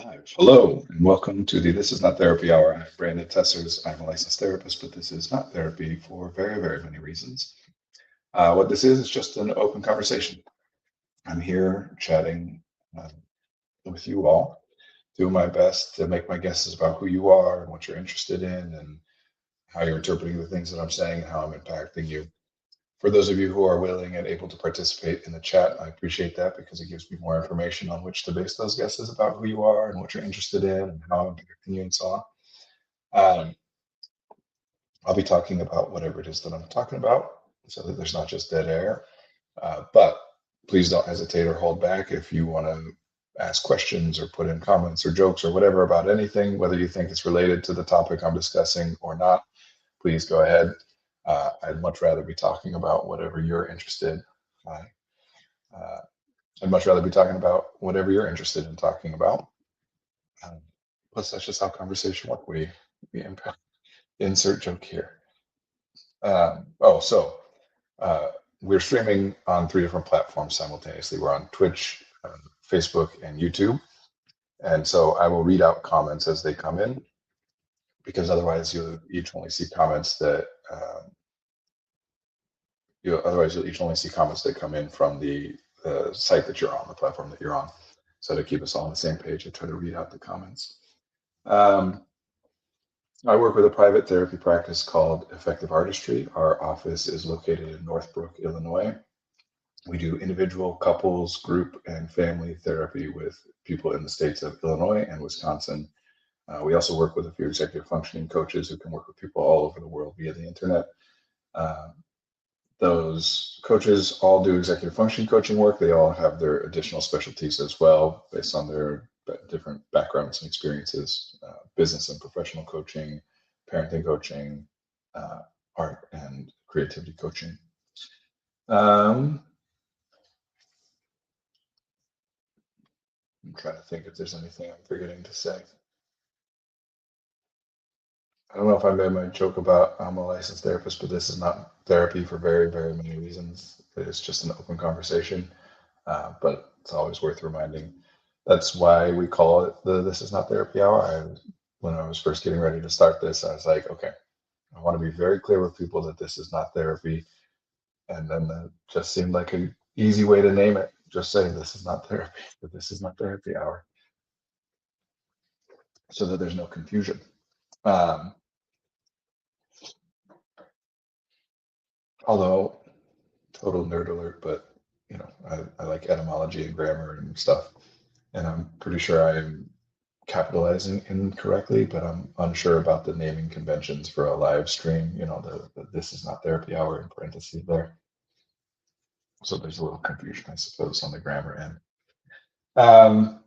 Live. Hello, and welcome to the This Is Not Therapy Hour. I'm Brandon Tessers. I'm a licensed therapist, but this is not therapy for very, very many reasons. What this is just an open conversation. I'm here chatting uh, with you all, doing my best to make my guesses about who you are and what you're interested in and how you're interpreting the things that I'm saying and how I'm impacting you. For those of you who are willing and able to participate in the chat, I appreciate that because it gives me more information on which to base those guesses about who you are and what you're interested in and how I'm impacting you and so on. Um, I'll be talking about whatever it is that I'm talking about so that there's not just dead air. But please don't hesitate or hold back if you want to ask questions or put in comments or jokes or whatever about anything, whether you think it's related to the topic I'm discussing or not. Please go ahead. I'd much rather be talking about whatever you're interested. I, uh, I'd much rather be talking about whatever you're interested in talking about. Um, Plus, that's just how conversation work. We impact. Insert joke here. So uh, we're streaming on three different platforms simultaneously. We're on Twitch, Facebook, and YouTube. And so I will read out comments as they come in because otherwise you'll each only see comments that you'll each only see comments that come in from the site that you're on, the platform that you're on. So to keep us all on the same page, I try to read out the comments. Um, I work with a private therapy practice called Effective Artistry. Our office is located in Northbrook, Illinois. We do individual, couples, group, and family therapy with people in the states of Illinois and Wisconsin. We also work with a few executive functioning coaches who can work with people all over the world via the internet. Uh, those coaches all do executive function coaching work. They all have their additional specialties as well, based on their different backgrounds and experiences, business and professional coaching, parenting coaching, art and creativity coaching. Um, I'm trying to think if there's anything I'm forgetting to say. I don't know if I made my joke about I'm a licensed therapist, but this is not therapy for very, very many reasons. It's just an open conversation. But it's always worth reminding. That's why we call it the This Is Not Therapy Hour. When I was first getting ready to start this, I was like, okay, I want to be very clear with people that this is not therapy. And then that just seemed like an easy way to name it. Just say this is not therapy, but this is not therapy hour, so that there's no confusion. Um, Although, total nerd alert, but I like etymology and grammar and stuff, and I'm pretty sure I'm capitalizing incorrectly, but I'm unsure about the naming conventions for a live stream. The this is not therapy hour in parentheses there. So there's a little confusion, I suppose, on the grammar end. Um,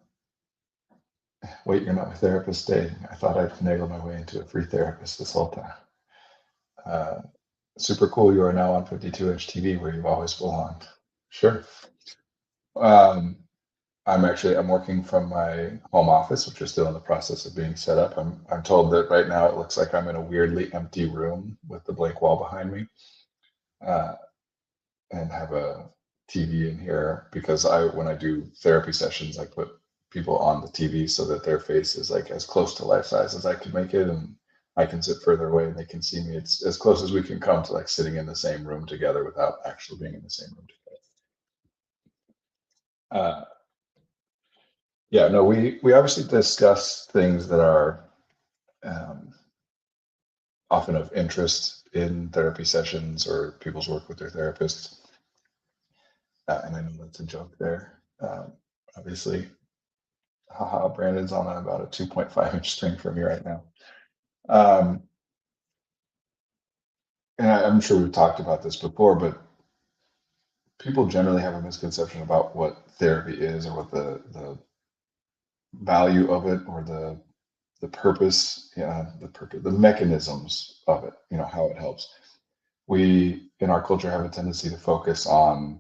Wait, you're not my therapist, Dave. I thought I'd finagled my way into a free therapist this whole time. Uh, Super cool. You are now on 52-inch TV where you've always belonged. Sure. Um, I'm working from my home office, which is still in the process of being set up. I'm told that right now it looks like I'm in a weirdly empty room with the blank wall behind me, uh, and have a TV in here because when I do therapy sessions, I put people on the TV so that their face is like as close to life size as I can make it, and I can sit further away and they can see me. It's as close as we can come to like sitting in the same room together without actually being in the same room together. Uh, Yeah, no, we obviously discuss things that are um, often of interest in therapy sessions or people's work with their therapists. And I know that's a joke there. Obviously, haha, Brandon's on about a 2.5-inch screen for me right now. Um, and I'm sure we've talked about this before, but people generally have a misconception about what therapy is or what the value of it or the purpose, the mechanisms of it, how it helps. We in our culture have a tendency to focus on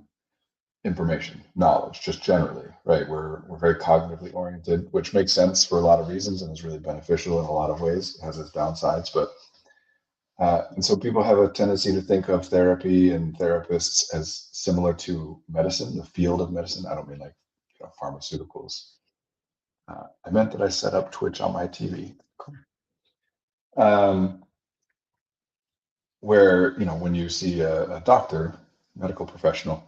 information, knowledge, just generally, right? We're very cognitively oriented, which makes sense for a lot of reasons and is really beneficial in a lot of ways. It has its downsides, but and so people have a tendency to think of therapy and therapists as similar to medicine, the field of medicine. I don't mean like pharmaceuticals. I meant that I set up Twitch on my TV. Cool. Where, when you see a doctor, medical professional,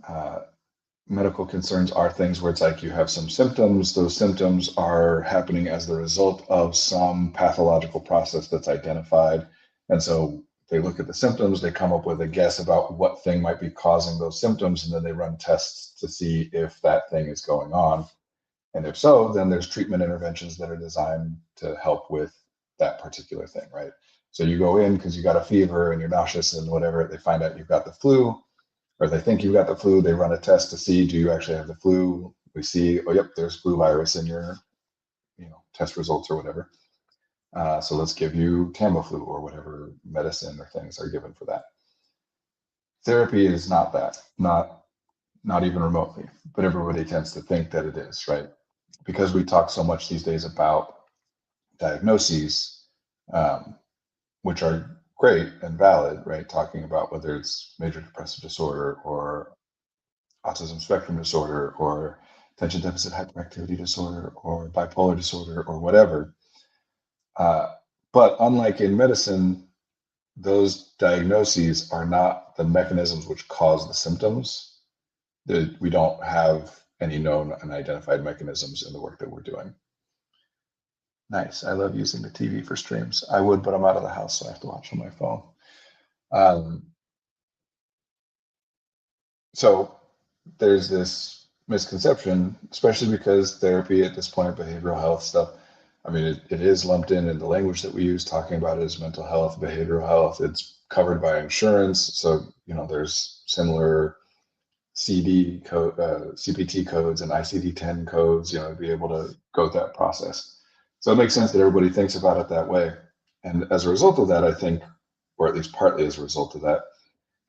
uh, medical concerns are things where it's like you have some symptoms. Those symptoms are happening as the result of some pathological process that's identified. And so they look at the symptoms, they come up with a guess about what thing might be causing those symptoms, and then they run tests to see if that thing is going on. And if so, then there's treatment interventions that are designed to help with that particular thing, right? So you go in because you got a fever and you're nauseous and whatever, they find out you've got the flu, or they think you got the flu, they run a test to see, do you actually have the flu? We see, oh, yep, there's flu virus in your, test results or whatever. So let's give you Tamiflu or whatever medicine or things are given for that. Therapy is not that, not even remotely, but everybody tends to think that it is, right? Because we talk so much these days about diagnoses, which are great and valid, right? Talking about whether it's major depressive disorder or autism spectrum disorder or attention deficit hyperactivity disorder or bipolar disorder or whatever. But unlike in medicine, those diagnoses are not the mechanisms which cause the symptoms. We don't have any known and identified mechanisms in the work that we're doing. Nice. I love using the TV for streams. I would, but I'm out of the house, so I have to watch on my phone. So there's this misconception, especially because therapy at this point, behavioral health stuff, I mean, it is lumped in the language that we use, talking about it as mental health, behavioral health. It's covered by insurance. So, there's similar CD code, CPT codes and ICD-10 codes, to be able to go through that process. So it makes sense that everybody thinks about it that way. And as a result of that, I think, or at least partly as a result of that,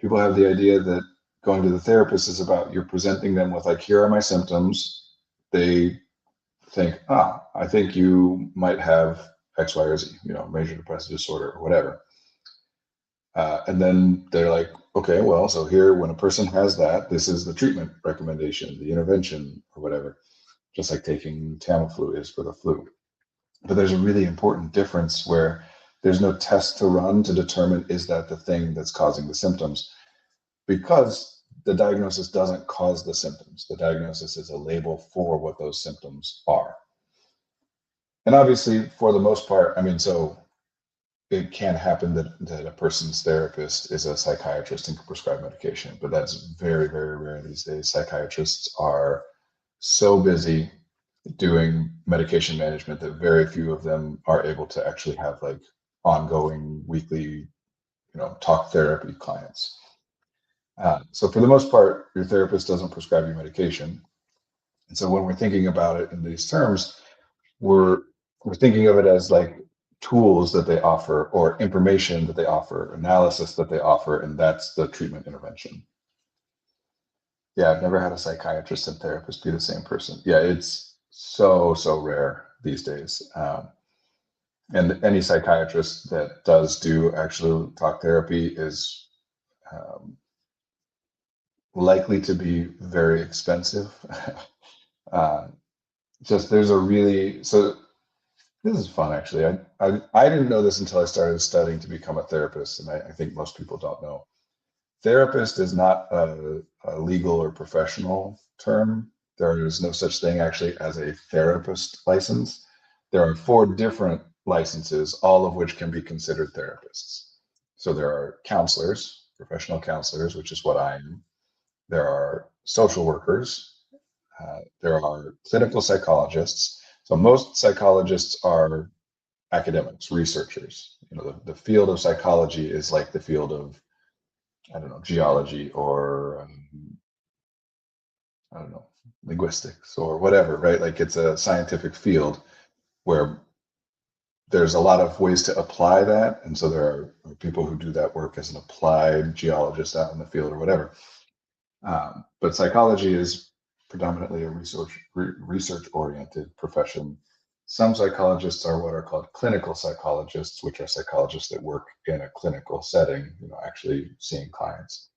people have the idea that going to the therapist is about you're presenting them with, like, here are my symptoms. They think, I think you might have X, Y, or Z, major depressive disorder or whatever. And then they're like, okay, well, so here, when a person has that, this is the treatment recommendation, the intervention or whatever, just like taking Tamiflu is for the flu. But there's a really important difference where there's no test to run to determine, is that the thing that's causing the symptoms? Because the diagnosis doesn't cause the symptoms. The diagnosis is a label for what those symptoms are. And obviously, for the most part, so it can happen that a person's therapist is a psychiatrist and can prescribe medication, but that's very, very rare these days. Psychiatrists are so busy doing medication management that very few of them are able to actually have like ongoing weekly, talk therapy clients. So for the most part, your therapist doesn't prescribe you medication. And so when we're thinking about it in these terms, we're thinking of it as like tools that they offer or information that they offer, analysis that they offer, and that's the treatment intervention. Yeah, I've never had a psychiatrist and therapist be the same person. Yeah, it's so rare these days. And any psychiatrist that does do actual talk therapy is likely to be very expensive. There's a really, so this is fun, actually. I didn't know this until I started studying to become a therapist, and I think most people don't know. Therapist is not a legal or professional term. There is no such thing actually as a therapist license. There are 4 different licenses, all of which can be considered therapists. So there are counselors, professional counselors, which is what I am. There are social workers. There are clinical psychologists. So most psychologists are academics, researchers. The field of psychology is like the field of, I don't know, geology or I don't know, linguistics or whatever, right? Like it's a scientific field where there's a lot of ways to apply that. And so there are people who do that work as an applied geologist out in the field or whatever. But psychology is predominantly a research-oriented profession. Some psychologists are what are called clinical psychologists, which are psychologists that work in a clinical setting, actually seeing clients.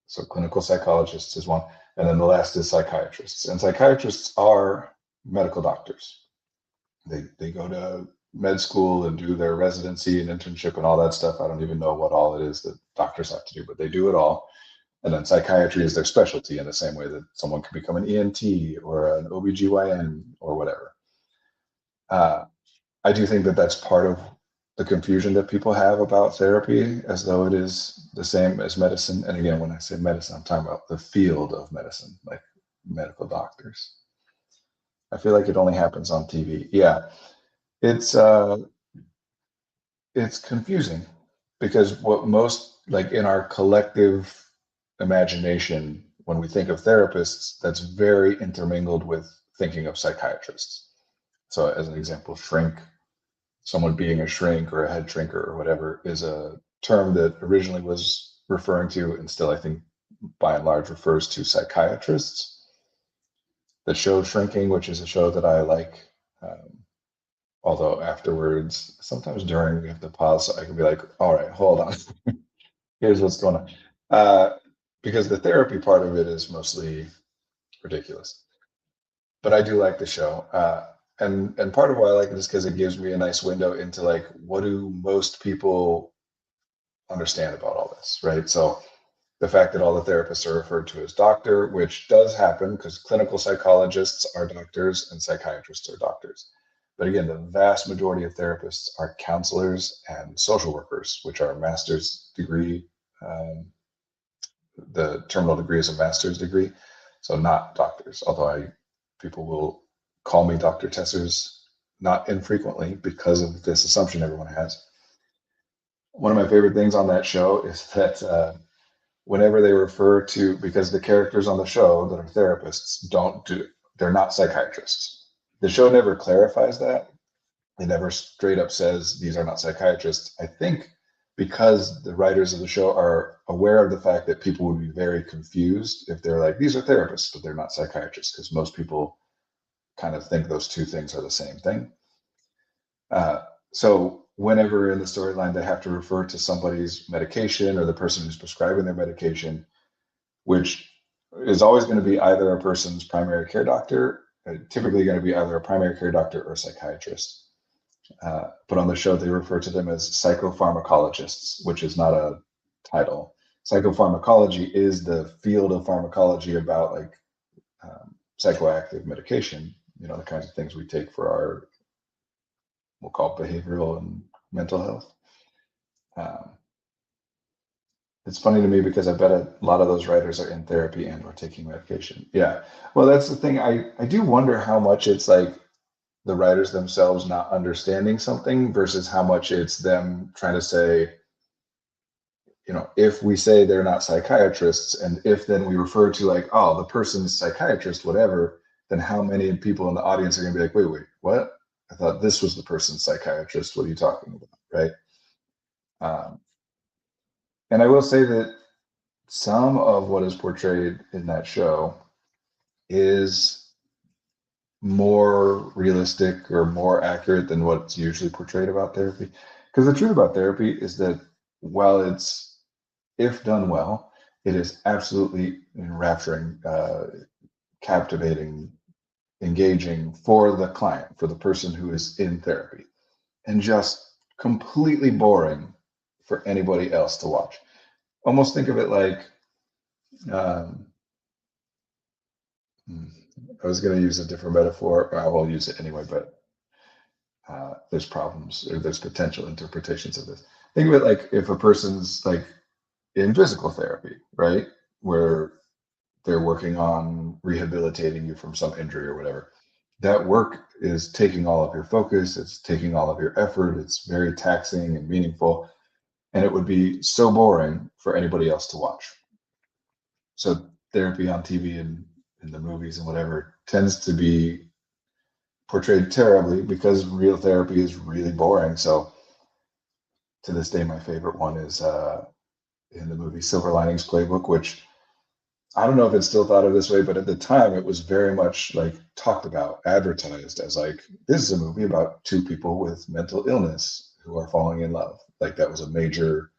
So clinical psychologists is one. And then the last is psychiatrists. And psychiatrists are medical doctors. They go to med school and do their residency and internship and all that stuff. I don't even know what all it is that doctors have to do, but they do it all. And then psychiatry is their specialty in the same way that someone can become an ENT or an OBGYN or whatever. I do think that that's part of the confusion that people have about therapy, as though it is the same as medicine. And again, when I say medicine, I'm talking about the field of medicine, like medical doctors. I feel like it only happens on TV. Yeah, it's confusing because what most, like, in our collective imagination, when we think of therapists, that's very intermingled with thinking of psychiatrists. So as an example, shrink, someone being a shrink or a head shrinker or whatever, is a term that originally was referring to, and still I think by and large refers to, psychiatrists. The show Shrinking, which is a show that I like, although afterwards, sometimes during, we have to pause so I can be like, all right, hold on. Here's what's going on. Because the therapy part of it is mostly ridiculous. But I do like the show. And part of why I like it is because it gives me a nice window into, like, what do most people understand about all this, right? So the fact that all the therapists are referred to as doctor, which does happen because clinical psychologists are doctors and psychiatrists are doctors. But again, the vast majority of therapists are counselors and social workers, which are master's degree. The terminal degree is a master's degree, so not doctors. Although people will call me Dr. Tessers not infrequently because of this assumption everyone has. One of my favorite things on that show is that whenever they refer to, because the characters on the show that are therapists they're not psychiatrists. The show never clarifies that. It never straight up says these are not psychiatrists. I think because the writers of the show are aware of the fact that people would be very confused if they're like, these are therapists, but they're not psychiatrists, because most people kind of think those two things are the same thing. So whenever in the storyline they have to refer to somebody's medication or the person who's prescribing their medication, which is always going to be either a person's primary care doctor, typically going to be either a primary care doctor or a psychiatrist. But on the show, they refer to them as psychopharmacologists, which is not a title. Psychopharmacology is the field of pharmacology about, like, psychoactive medication, the kinds of things we take for our, we'll call it behavioral and mental health. It's funny to me because I bet a lot of those writers are in therapy and or taking medication. Yeah. Well, that's the thing. I do wonder how much it's like the writers themselves not understanding something versus how much it's them trying to say, if we say they're not psychiatrists, and if then we refer to, like, oh, the person's psychiatrist, whatever, then how many people in the audience are going to be like, wait, what? I thought this was the person's psychiatrist. What are you talking about? Right. And I will say that some of what is portrayed in that show is more realistic or more accurate than what's usually portrayed about therapy. Because the truth about therapy is that while it's, if done well, it is absolutely enrapturing, captivating, engaging for the client, for the person who is in therapy, and just completely boring for anybody else to watch. Almost think of it like, I was going to use a different metaphor. I will use it anyway, but there's problems, or there's potential interpretations of this. Think of it like if a person's, like, in physical therapy, right, where they're working on rehabilitating you from some injury or whatever. That work is taking all of your focus. It's taking all of your effort. It's very taxing and meaningful. And it would be so boring for anybody else to watch. So therapy on TV and in the movies and whatever tends to be portrayed terribly because real therapy is really boring. So to this day, my favorite one is in the movie Silver Linings Playbook, which I don't know if it's still thought of this way, but at the time it was very much, like, talked about, advertised as, like, this is a movie about two people with mental illness who are falling in love. Like, that was a major,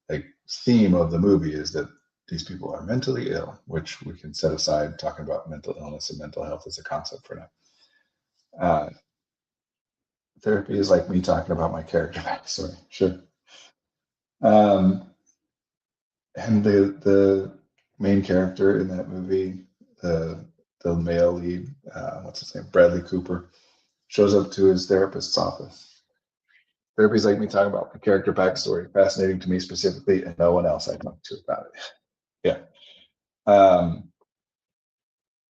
like, theme of the movie, is that these people are mentally ill, which we can set aside talking about mental illness and mental health as a concept for now. Uh, Therapy is like me talking about my character backstory. Sure. Um, and the main character in that movie, the male lead, what's his name, Bradley Cooper, shows up to his therapist's office. Therapy is like me talking about my character backstory, fascinating to me specifically, and no one else I talk to about it. Yeah. Um,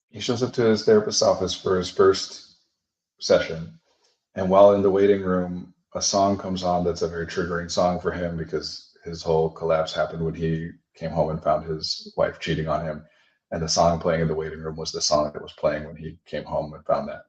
he shows up to his therapist's office for his first session, and while in the waiting room, a song comes on that's a very triggering song for him because his whole collapse happened when he came home and found his wife cheating on him. And the song playing in the waiting room was the song that was playing when he came home and found that.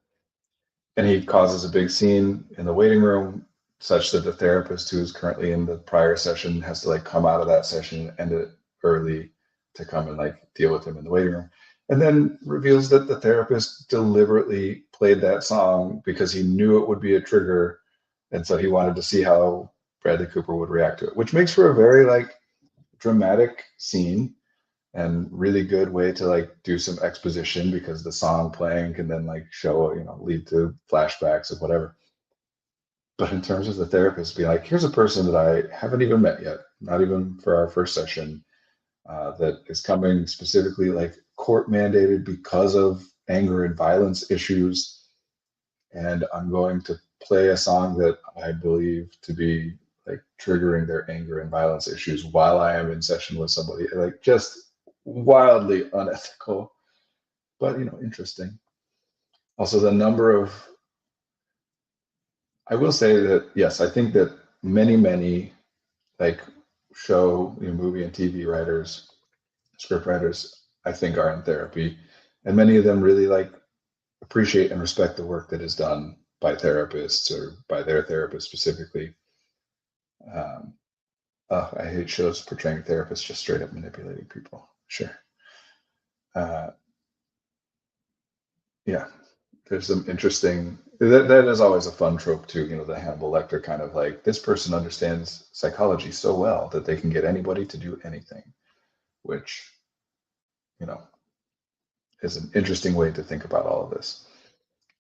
And he causes a big scene in the waiting room such that the therapist who is currently in the prior session has to like come out of that session and end it early to come and like deal with him in the waiting room. And then reveals that the therapist deliberately played that song because he knew it would be a trigger. And so he wanted to see how Bradley Cooper would react to it, which makes for a very like dramatic scene and really good way to like do some exposition because the song playing can then like show, lead to flashbacks of whatever. But in terms of the therapist being like, here's a person that I haven't even met yet, not even for our first session, that is coming specifically like court mandated because of anger and violence issues. And I'm going to play a song that I believe to be like triggering their anger and violence issues while I am in session with somebody, like just wildly unethical, but interesting. Also, the number of, I will say that yes, I think that many like show, movie and TV writers, script writers, I think are in therapy, and many of them really like appreciate and respect the work that is done by therapists or by their therapist specifically. Um, I hate shows portraying therapists just straight up manipulating people. Sure. Uh, yeah, there's some interesting. That is always a fun trope too. The Hannibal Lecter kind of like this person understands psychology so well that they can get anybody to do anything, which you know is an interesting way to think about all of this.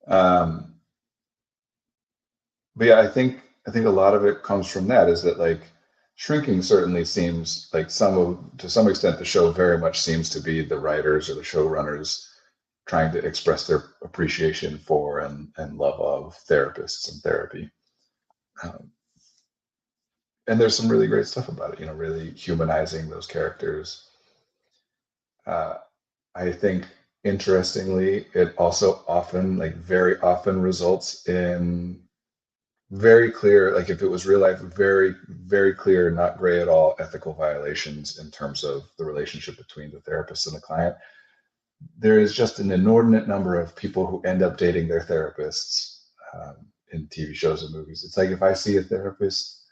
Um, but yeah, I think a lot of it comes from that is that like shrinking certainly seems like to some extent the show very much seems to be the writers or the showrunners trying to express their appreciation for and love of therapists and therapy. Um, and there's some really great stuff about it, really humanizing those characters. Uh, I think interestingly, it also often, like very often, results in very clear, like if it was real life, very, very clear, not gray at all, ethical violations in terms of the relationship between the therapist and the client. There is just an inordinate number of people who end up dating their therapists in TV shows and movies. It's like if I see a therapist,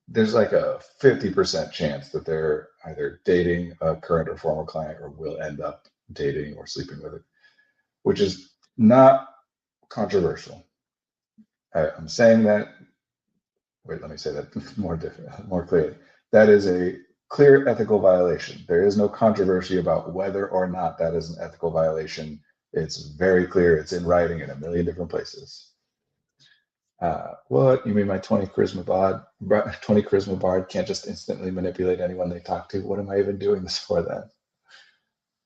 there's like a 50% chance that they're either dating a current or former client or will end up dating or sleeping with it, which is not controversial. I'm saying that, wait, let me say that more clearly. That is a clear ethical violation. There is no controversy about whether or not that is an ethical violation. It's very clear. It's in writing in a million different places. What, you mean my 20 charisma bard can't just instantly manipulate anyone they talk to? What am I even doing this for then?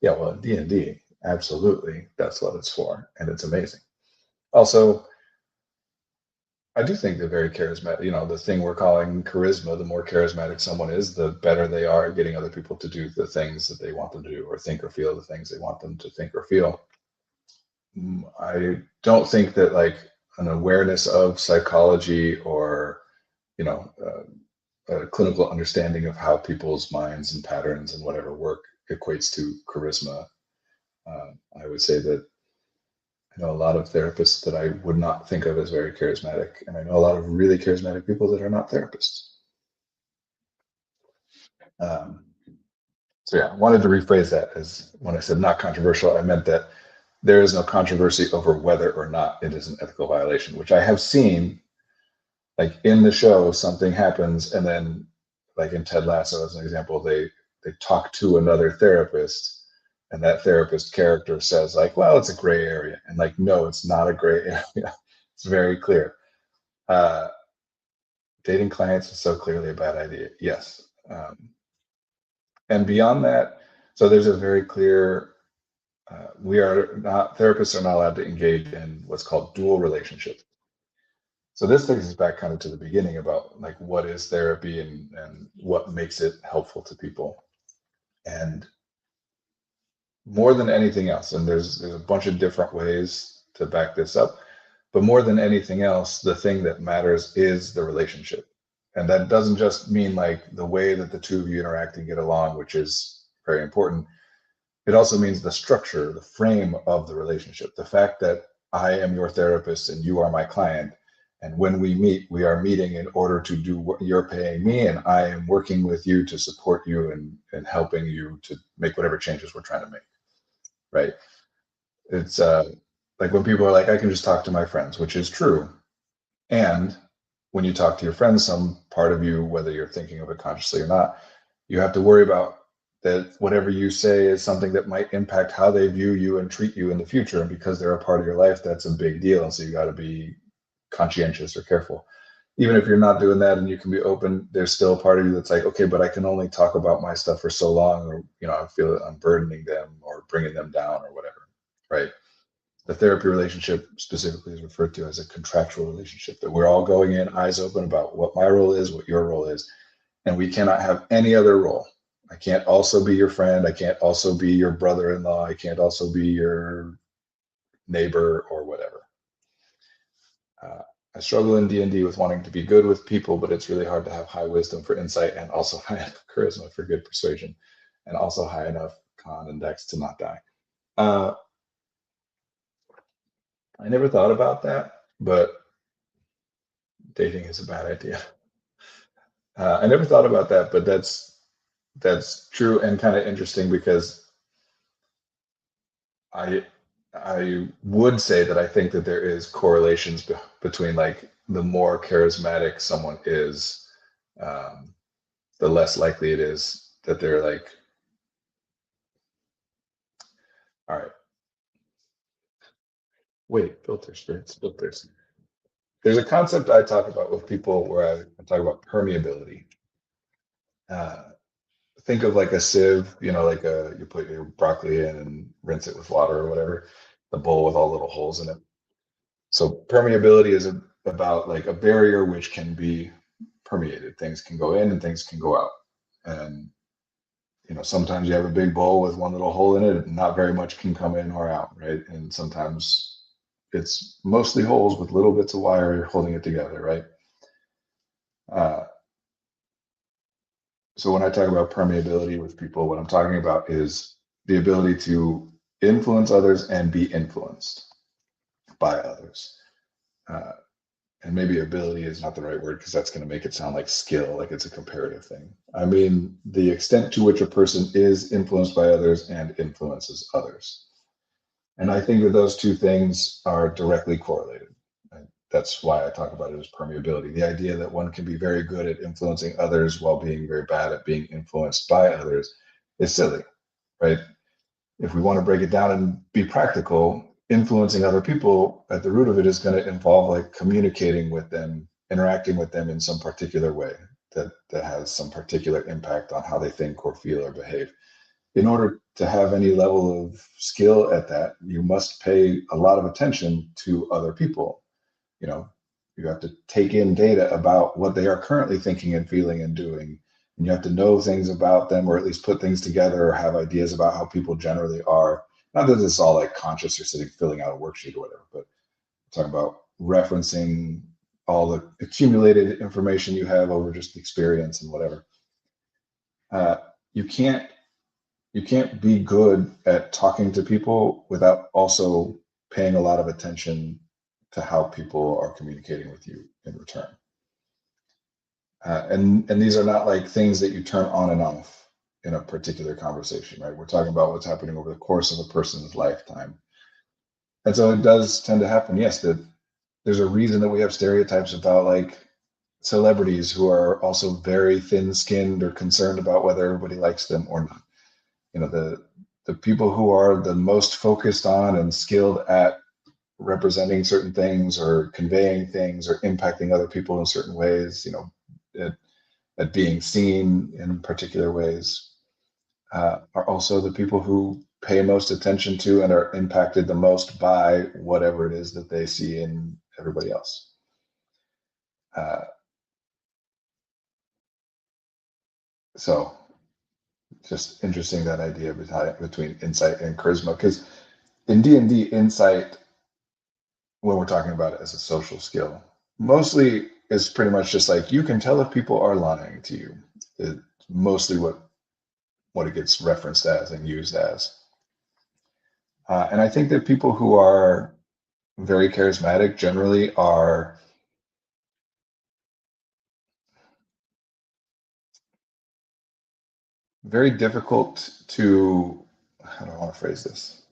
Yeah, well, in D&D, absolutely, that's what it's for, and it's amazing. Also, I do think they're very charismatic. The thing we're calling charisma, the more charismatic someone is, the better they are at getting other people to do the things that they want them to do or think or feel the things they want them to think or feel. I don't think that like an awareness of psychology or, a clinical understanding of how people's minds and patterns and whatever work equates to charisma. I would say that I know a lot of therapists that I would not think of as very charismatic, and I know a lot of really charismatic people that are not therapists. Um, so yeah, I wanted to rephrase that as when I said not controversial, I meant that there is no controversy over whether or not it is an ethical violation, which I have seen. Like in the show, something happens, and then, like in Ted Lasso, as an example, they talk to another therapist, and that therapist character says like, well, it's a gray area, and like, no, it's not a gray area. It's very clear. uh, Dating clients is so clearly a bad idea, yes. And beyond that, so there's a very clear, we are not, therapists are not allowed to engage in what's called dual relationships. So this takes us back kind of to the beginning about like what is therapy and what makes it helpful to people. And more than anything else, and there's a bunch of different ways to back this up, but more than anything else, the thing that matters is the relationship. And that doesn't just mean like the way that the two of you interact and get along, which is very important. It also means the structure, the frame of the relationship, the fact that I am your therapist and you are my client. And when we meet, we are meeting in order to do what you're paying me, and I am working with you to support you and helping you to make whatever changes we're trying to make. Right? It's like when people are like, I can just talk to my friends, which is true. And when you talk to your friends, some part of you, whether you're thinking of it consciously or not, you have to worry about that whatever you say is something that might impact how they view you and treat you in the future. And because they're a part of your life, that's a big deal. And so you got to be conscientious or careful. Even if you're not doing that and you can be open, there's still a part of you that's like, okay, but I can only talk about my stuff for so long, or, I feel that I'm burdening them or bringing them down or whatever, right? The therapy relationship specifically is referred to as a contractual relationship, that we're all going in eyes open about what my role is, what your role is, and we cannot have any other role. I can't also be your friend. I can't also be your brother-in-law. I can't also be your neighbor or whatever. I struggle in D&D with wanting to be good with people, but it's really hard to have high wisdom for insight and also high enough charisma for good persuasion, and also high enough con and dex to not die. I never thought about that, but dating is a bad idea. I never thought about that, but that's true and kind of interesting, because I would say that I think that there is correlations between like the more charismatic someone is, the less likely it is that they're like, all right, wait, filters. There's a concept I talk about with people where I talk about permeability. Think of like a sieve, like you put your broccoli in and rinse it with water or whatever, the bowl with all little holes in it. So permeability is about like a barrier which can be permeated. Things can go in and things can go out. And sometimes you have a big bowl with one little hole in it and not very much can come in or out, right? And sometimes it's mostly holes with little bits of wire holding it together, right? So when I talk about permeability with people, what I'm talking about is the ability to influence others and be influenced by others. And maybe ability is not the right word, because that's going to make it sound like skill, like it's a comparative thing. I mean, the extent to which a person is influenced by others and influences others. And I think that those two things are directly correlated. That's why I talk about it as permeability. The idea that one can be very good at influencing others while being very bad at being influenced by others is silly, right? If we want to break it down and be practical, influencing other people, at the root of it, is going to involve like communicating with them, interacting with them in some particular way that has some particular impact on how they think or feel or behave. In order to have any level of skill at that, you must pay a lot of attention to other people. You have to take in data about what they are currently thinking and feeling and doing. And you have to know things about them, or at least put things together, or have ideas about how people generally are. Not that it's all like conscious or sitting filling out a worksheet or whatever, but I'm talking about referencing all the accumulated information you have over just experience and whatever. You can't be good at talking to people without also paying a lot of attention to how people are communicating with you in return. And these are not like things that you turn on and off in a particular conversation, right? We're talking about what's happening over the course of a person's lifetime. And so it does tend to happen, yes, that there's a reason that we have stereotypes about like celebrities who are also very thin-skinned or concerned about whether everybody likes them or not. The the people who are the most focused on and skilled at representing certain things or conveying things or impacting other people in certain ways, at, at being seen in particular ways, are also the people who pay most attention to and are impacted the most by whatever it is that they see in everybody else. Uh, so just interesting, that idea between insight and charisma, because in D&D, insight, when we're talking about it as a social skill, mostly is pretty much just like, you can tell if people are lying to you. It's mostly what it gets referenced as and used as. And I think that people who are very charismatic generally are very difficult to, how do I want to phrase this?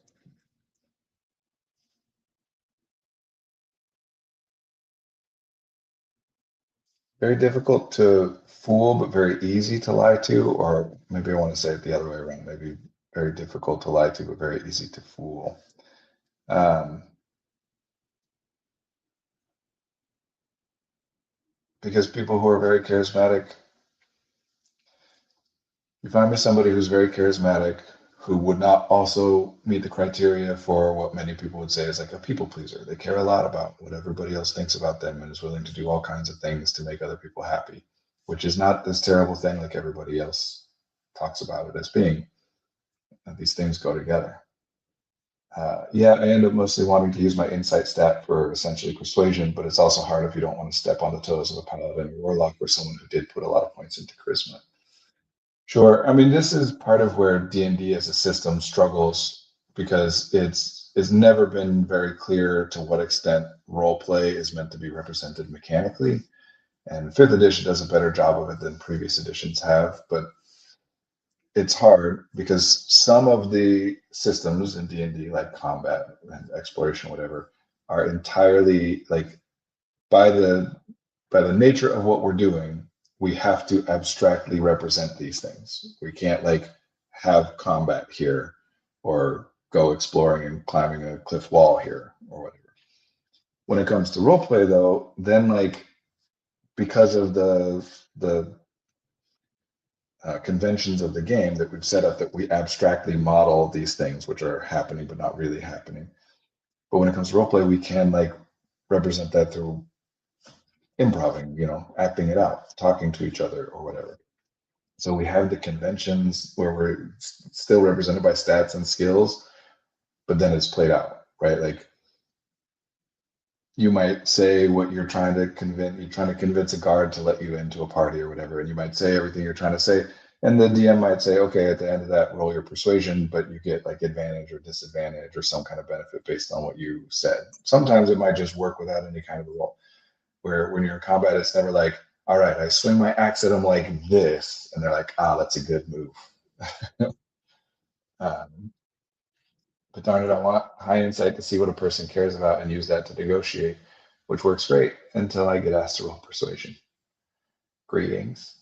Very difficult to fool, but very easy to lie to, or maybe I want to say it the other way around. Maybe very difficult to lie to, but very easy to fool. Um, because people who are very charismatic, you find me somebody who's very charismatic, who would not also meet the criteria for what many people would say is like a people pleaser. They care a lot about what everybody else thinks about them and is willing to do all kinds of things to make other people happy, which is not this terrible thing like everybody else talks about it as being. These things go together. Yeah, I end up mostly wanting to use my insight stat for essentially persuasion, but it's also hard if you don't want to step on the toes of a paladin or warlock or someone who did put a lot of points into charisma. Sure. I mean, this is part of where D&D as a system struggles, because it's never been very clear to what extent role play is meant to be represented mechanically. And fifth edition does a better job of it than previous editions have, but it's hard because some of the systems in D&D, like combat and exploration, whatever, are entirely like, by the nature of what we're doing, we have to abstractly represent these things. We can't like have combat here or go exploring and climbing a cliff wall here or whatever. When it comes to role play, though, then like, because of the conventions of the game that we've set up, that we abstractly model these things which are happening but not really happening. But when it comes to role play, we can like represent that through improving, acting it out, talking to each other or whatever. So we have the conventions where we're still represented by stats and skills, but then it's played out, right? Like, you might say what you're trying to convince a guard to let you into a party or whatever, and you might say everything you're trying to say, and the DM might say, okay, at the end of that, roll your persuasion, but you get like advantage or disadvantage or some kind of benefit based on what you said. Sometimes it might just work without any kind of a roll, where when you're in combat, it's never like, all right, I swing my axe at them like this, and they're like, that's a good move. um, but darn it, I want high insight to see what a person cares about and use that to negotiate, which works great until I get asked to roll persuasion. Greetings.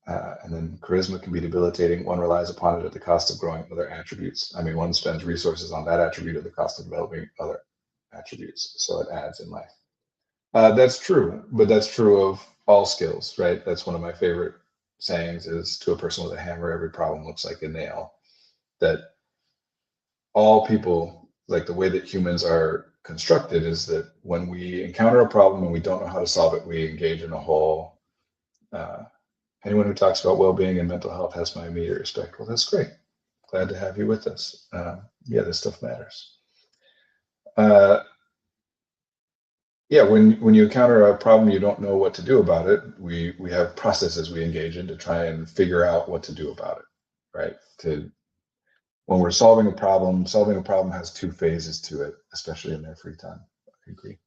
And then charisma can be debilitating. One relies upon it at the cost of growing other attributes. I mean, one spends resources on that attribute at the cost of developing other attributes. So it adds in life. That's true, but that's true of all skills, right? That's one of my favorite sayings, is to a person with a hammer, every problem looks like a nail. That all people, like the way that humans are constructed, is that when we encounter a problem and we don't know how to solve it, we engage in a whole, anyone who talks about well-being and mental health has my immediate respect. Well, that's great. Glad to have you with us. Yeah, this stuff matters. Yeah, when you encounter a problem, you don't know what to do about it. We have processes we engage in to try and figure out what to do about it, right? When we're solving a problem has two phases to it, especially in their free time. I agree.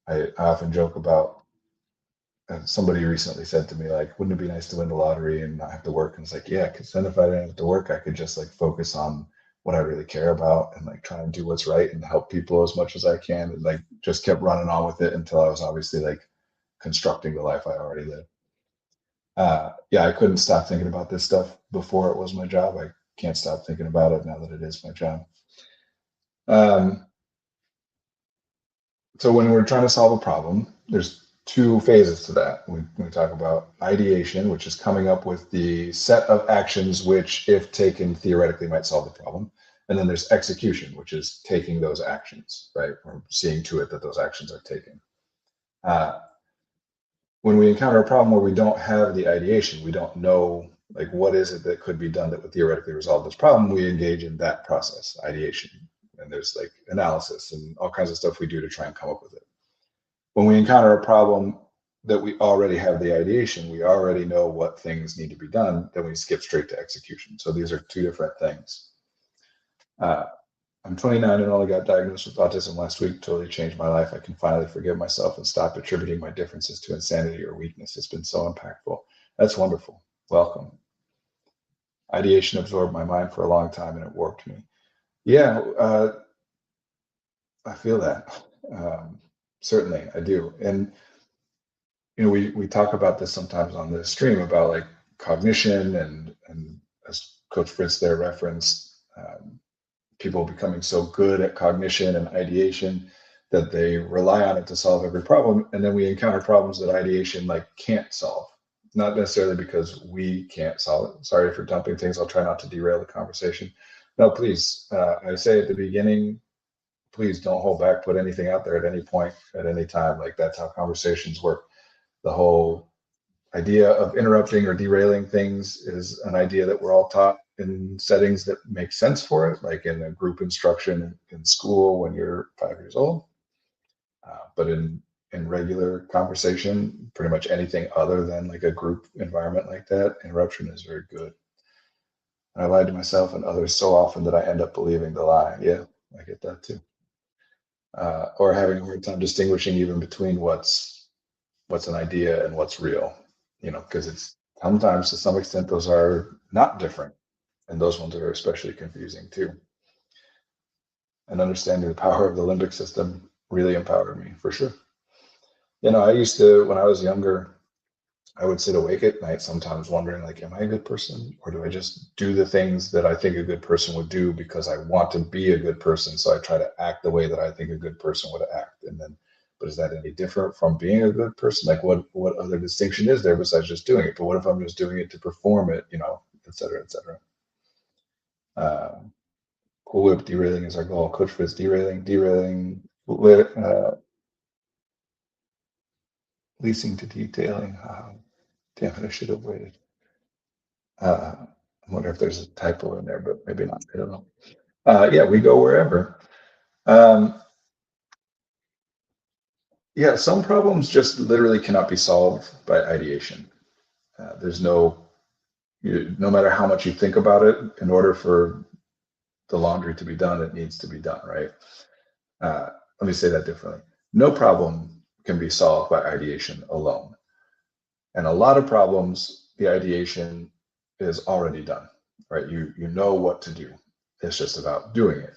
I often joke about, somebody recently said to me, like, wouldn't it be nice to win the lottery and not have to work? And it's like, yeah, because then if I didn't have to work, I could just like focus on what I really care about and like try and do what's right and help people as much as I can, and like just kept running on with it until I was obviously like constructing the life I already live. Yeah, I couldn't stop thinking about this stuff before it was my job. I can't stop thinking about it now that it is my job. Um, so when we're trying to solve a problem, there's two phases to that. We talk about ideation, which is coming up with the set of actions which, if taken, theoretically might solve the problem. And then there's execution, which is taking those actions, right? Or seeing to it that those actions are taken. When we encounter a problem where we don't have the ideation, we don't know like what is it that could be done that would theoretically resolve this problem, we engage in that process, ideation. And there's like analysis and all kinds of stuff we do to try and come up with it. When we encounter a problem that we already have the ideation, we already know what things need to be done, then we skip straight to execution. So these are two different things. I'm 29 and only got diagnosed with autism last week. Totally changed my life. I can finally forgive myself and stop attributing my differences to insanity or weakness. It's been so impactful. That's wonderful. Welcome. Ideation absorbed my mind for a long time and it warped me. Yeah, I feel that. Certainly, I do. And you know, we talk about this sometimes on the stream about like cognition and as Coach Fritz there referenced, people becoming so good at cognition and ideation that they rely on it to solve every problem. And then we encounter problems that ideation like can't solve, not necessarily because we can't solve it. Sorry for dumping things. I'll try not to derail the conversation. No, please, I say at the beginning, please don't hold back, put anything out there at any point, at any time. Like that's how conversations work. The whole idea of interrupting or derailing things is an idea that we're all taught in settings that make sense for it, like in a group instruction in school when you're 5 years old. But in regular conversation, pretty much anything other than like a group environment like that, interruption is very good. And I lied to myself and others so often that I end up believing the lie. Yeah, I get that too. Or having a hard time distinguishing even between what's an idea and what's real, you know, because it's sometimes to some extent those are not different, and those ones are especially confusing too. And understanding the power of the limbic system really empowered me for sure. You know, I used to, when I was younger, I would sit awake at night sometimes wondering like, am I a good person, or do I just do the things that I think a good person would do because I want to be a good person, so I try to act the way that I think a good person would act. And then, but is that any different from being a good person? Like what other distinction is there besides just doing it? But what if I'm just doing it to perform it, you know, et cetera, et cetera. Cool Whip, derailing is our goal. Coach Fritz, derailing, leasing to detailing. Damn it, I should have waited. I wonder if there's a typo in there, but maybe not. I don't know. Yeah, we go wherever. Yeah, some problems just literally cannot be solved by ideation. There's no matter how much you think about it, in order for the laundry to be done, it needs to be done, right? Let me say that differently. No problem can be solved by ideation alone. And a lot of problems, the ideation is already done, right? You know what to do. It's just about doing it.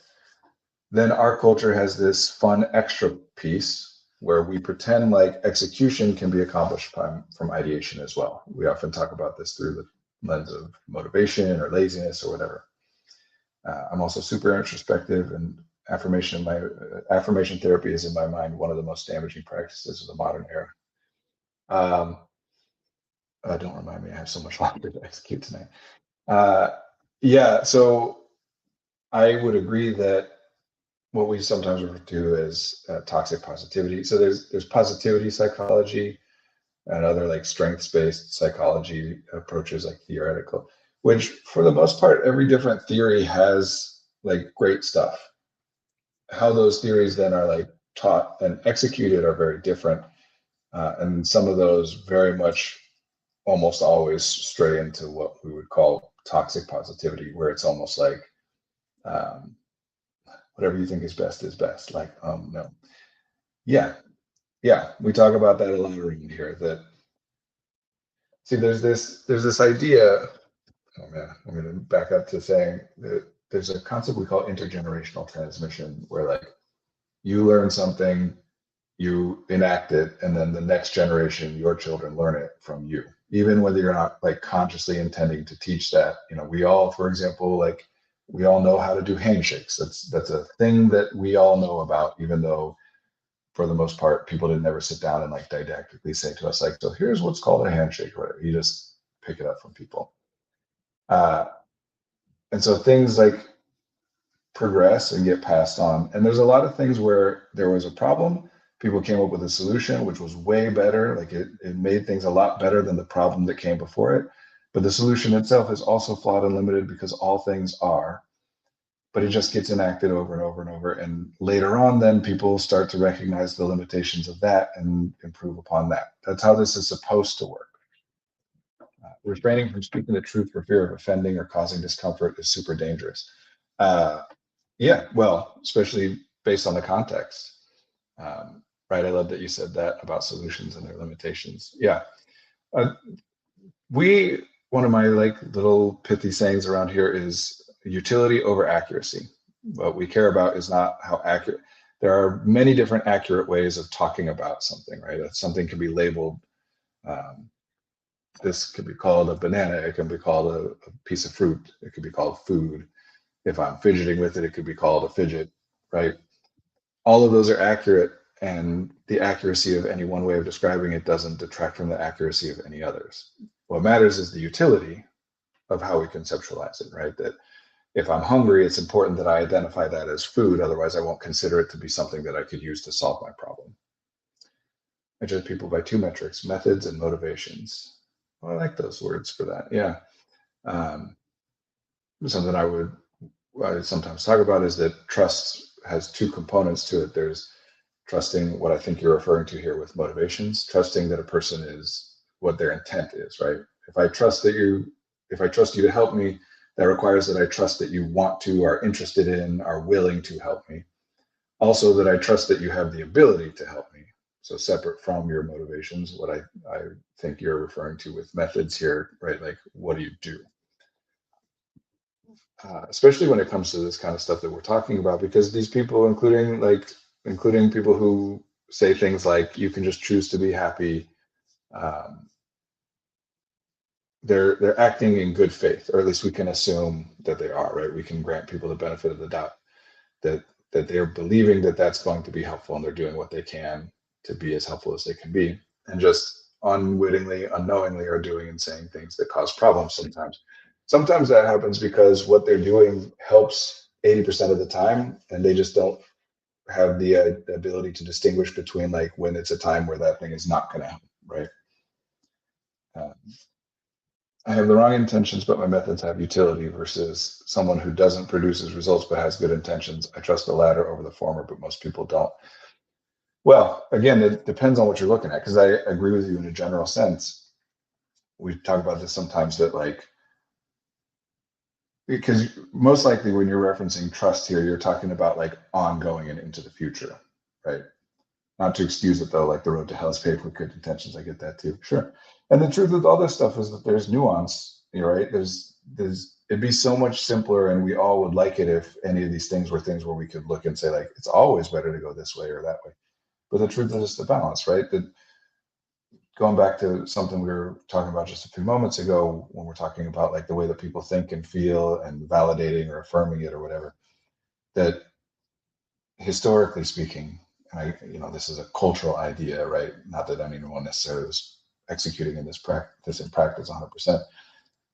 Then our culture has this fun extra piece where we pretend like execution can be accomplished from ideation as well. We often talk about this through the lens of motivation or laziness or whatever. I'm also super introspective, and affirmation therapy is in my mind one of the most damaging practices of the modern era. Don't remind me, I have so much longer to execute tonight. Yeah, so I would agree that what we sometimes refer to as toxic positivity. So there's positivity psychology and other like strengths-based psychology approaches, like theoretical, which for the most part, every different theory has like great stuff. How those theories then are like taught and executed are very different. And some of those very much almost always stray into what we would call toxic positivity, where it's almost like whatever you think is best. Like, no. Yeah. We talk about that a lot around here. That, see, there's this idea. Oh man, I'm going to back up to saying that there's a concept we call intergenerational transmission, where like you learn something, you enact it, and then the next generation, your children, learn it from you. even whether you're not like consciously intending to teach that. We all, for example, like we all know how to do handshakes. That's a thing that we all know about, even though for the most part, people didn't ever sit down and like didactically say to us, like, so here's what's called a handshake, or whatever. You just pick it up from people. Uh, and so things like progress and get passed on. And there's a lot of things where there was a problem, people came up with a solution, which was way better. Like it made things a lot better than the problem that came before it. But the solution itself is also flawed and limited because all things are. But it just gets enacted over and over and over. And later on, then people start to recognize the limitations of that and improve upon that. That's how this is supposed to work. Refraining from speaking the truth for fear of offending or causing discomfort is super dangerous. Yeah, well, especially based on the context. Right, I love that you said that about solutions and their limitations. Yeah. Uh, one of my like little pithy sayings around here is utility over accuracy. What we care about is not how accurate. There are many different accurate ways of talking about something, right? Something can be labeled. This could be called a banana. It can be called a piece of fruit. It could be called food. If I'm fidgeting with it, it could be called a fidget, right? All of those are accurate, and the accuracy of any one way of describing it doesn't detract from the accuracy of any others. What matters is the utility of how we conceptualize it, right? That if I'm hungry, it's important that I identify that as food. Otherwise, I won't consider it to be something that I could use to solve my problem. I judge people by two metrics: methods and motivations. Well, I like those words for that. Yeah. Something I sometimes talk about is that trust has two components to it. There's trusting what I think you're referring to here with motivations, trusting that a person is what their intent is, right? If I trust you to help me, that requires that I trust that you want to, are interested in, are willing to help me. Also, that I trust that you have the ability to help me. So separate from your motivations, what I think you're referring to with methods here, right? Like, what do you do? Especially when it comes to this kind of stuff that we're talking about, because these people, including people who say things like you can just choose to be happy, they're acting in good faith, or at least we can assume that they are, right? We can grant people the benefit of the doubt that they're believing that that's going to be helpful, and they're doing what they can to be as helpful as they can be, and just unwittingly, unknowingly are doing and saying things that cause problems sometimes. Sometimes that happens because what they're doing helps 80% of the time, and they just don't have the ability to distinguish between like when it's a time where that thing is not going to help, right? I have the wrong intentions, but my methods have utility versus someone who doesn't produce his results but has good intentions. I trust the latter over the former, but most people don't. Well, again, it depends on what you're looking at, because I agree with you in a general sense. We talk about this sometimes that like, because most likely when you're referencing trust here, you're talking about like ongoing and into the future, right? Not to excuse it though, like the road to hell is paved with good intentions. I get that too, sure. And the truth with all this stuff is that there's nuance, right? It'd be so much simpler, and we all would like it if any of these things were things where we could look and say like, it's always better to go this way or that way. But the truth is the balance, right? That going back to something we were talking about just a few moments ago, when we're talking about like the way that people think and feel and validating or affirming it or whatever, that historically speaking, and this is a cultural idea, right? Not that anyone necessarily was executing in this in practice 100%,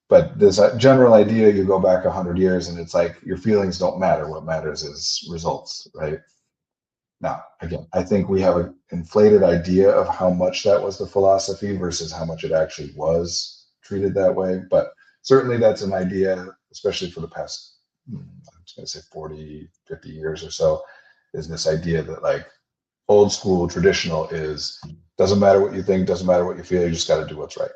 but this general idea, you go back 100 years and it's like your feelings don't matter. What matters is results, right? Now, again, I think we have an inflated idea of how much that was the philosophy versus how much it actually was treated that way. But certainly that's an idea, especially for the past, I'm just going to say 40, 50 years or so, is this idea that like old school traditional is doesn't matter what you think, doesn't matter what you feel, you just got to do what's right.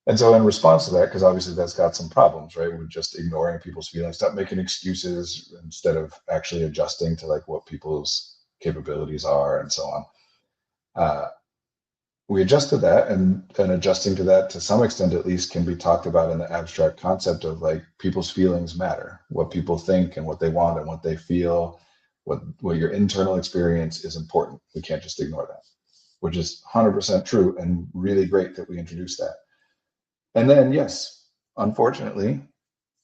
And so in response to that, because obviously that's got some problems, right? We're just ignoring people's feelings, stop making excuses instead of actually adjusting to like what people's capabilities are and so on. We adjust to that, and adjusting to that to some extent at least can be talked about in the abstract concept of like people's feelings matter, what people think and what they want and what they feel, what your internal experience is important. We can't just ignore that. which is 100% true and really great that we introduced that. And then, yes, unfortunately,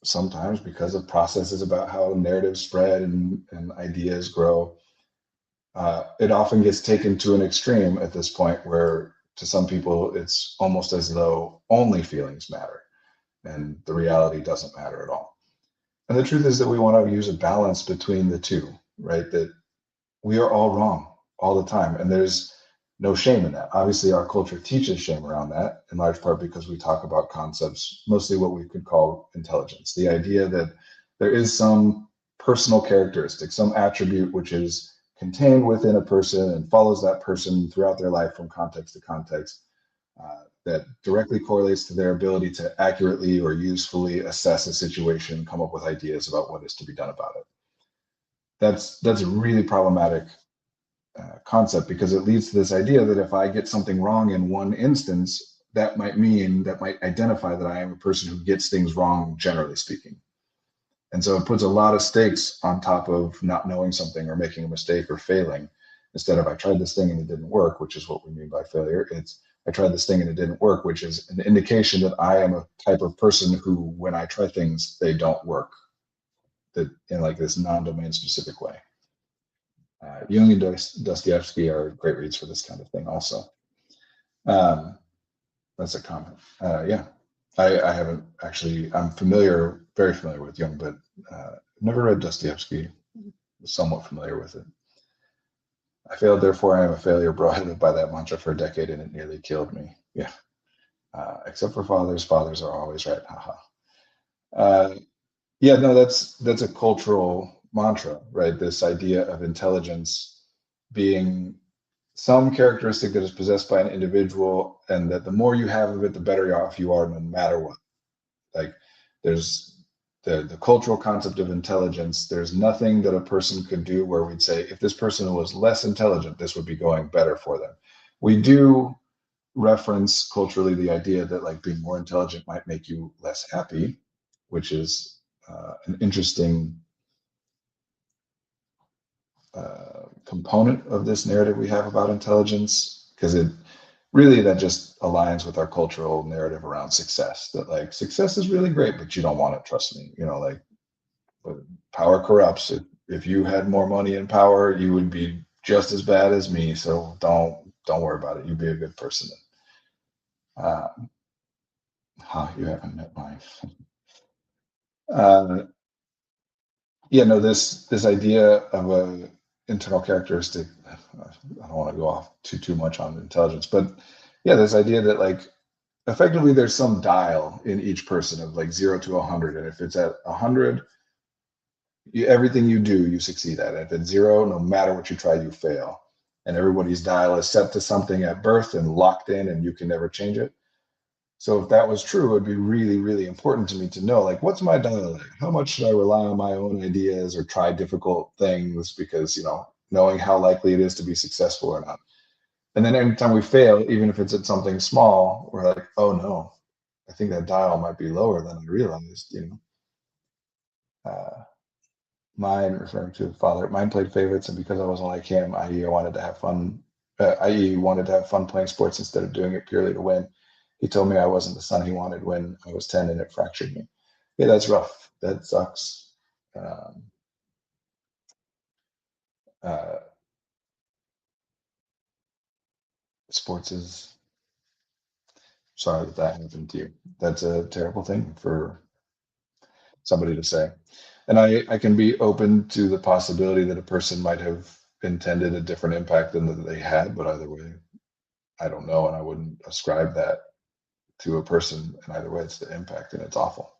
sometimes because of processes about how narratives spread and ideas grow, it often gets taken to an extreme at this point where to some people it's almost as though only feelings matter and the reality doesn't matter at all. And the truth is that we want to use a balance between the two, right? That we are all wrong all the time. And there's no shame in that. Obviously, our culture teaches shame around that, in large part because we talk about concepts, mostly what we could call intelligence. The idea that there is some personal characteristic, some attribute which is contained within a person and follows that person throughout their life from context to context, that directly correlates to their ability to accurately or usefully assess a situation, come up with ideas about what is to be done about it. That's a really problematic concept because it leads to this idea that if I get something wrong in one instance, that might identify that I am a person who gets things wrong, generally speaking. And so it puts a lot of stakes on top of not knowing something or making a mistake or failing. Instead of I tried this thing and it didn't work, which is what we mean by failure. It's I tried this thing and it didn't work, which is an indication that I am a type of person who, when I try things, they don't work. That in like this non-domain specific way. Jung and Dostoevsky are great reads for this kind of thing also. Um, that's a comment. Yeah, I haven't actually, I'm very familiar with Jung, but never read Dostoevsky, somewhat familiar with it. I failed, therefore I am a failure, bro. I lived by that mantra for a decade and it nearly killed me. Yeah. Except for fathers are always right. Haha. Yeah, no, that's a cultural mantra, right? This idea of intelligence being some characteristic that is possessed by an individual, and that the more you have of it, the better off you are, no matter what. Like, there's the cultural concept of intelligence. There's nothing that a person could do where we'd say, if this person was less intelligent, this would be going better for them. We do reference culturally the idea that like being more intelligent might make you less happy, which is an interesting component of this narrative we have about intelligence, because it really that just aligns with our cultural narrative around success, that like success is really great but you don't want it, trust me, like power corrupts. If you had more money and power, you would be just as bad as me, so don't worry about it, you be a good person. You haven't met mine. Yeah, no, this idea of a internal characteristic. I don't want to go off too much on intelligence, but yeah, this idea that like effectively there's some dial in each person of like 0 to 100, and if it's at 100, everything you do you succeed at. If it's 0, no matter what you try, you fail. And everybody's dial is set to something at birth and locked in, and you can never change it. So if that was true, it would be really, really important to me to know, like, what's my dialect? How much should I rely on my own ideas or try difficult things? Because, knowing how likely it is to be successful or not. And then anytime we fail, even if it's at something small, we're like, oh no, I think that dial might be lower than I realized. Mine, referring to the father, mine played favorites, and because I wasn't like him, i.e., I wanted to have fun, i.e., wanted to have fun playing sports instead of doing it purely to win. He told me I wasn't the son he wanted when I was 10, and it fractured me. Yeah, that's rough. That sucks. Um, uh, Sports is sorry that happened to you. That's a terrible thing for somebody to say. And I can be open to the possibility that a person might have intended a different impact than that they had, but either way, I don't know, and I wouldn't ascribe that to a person. And either way, it's the impact, and it's awful.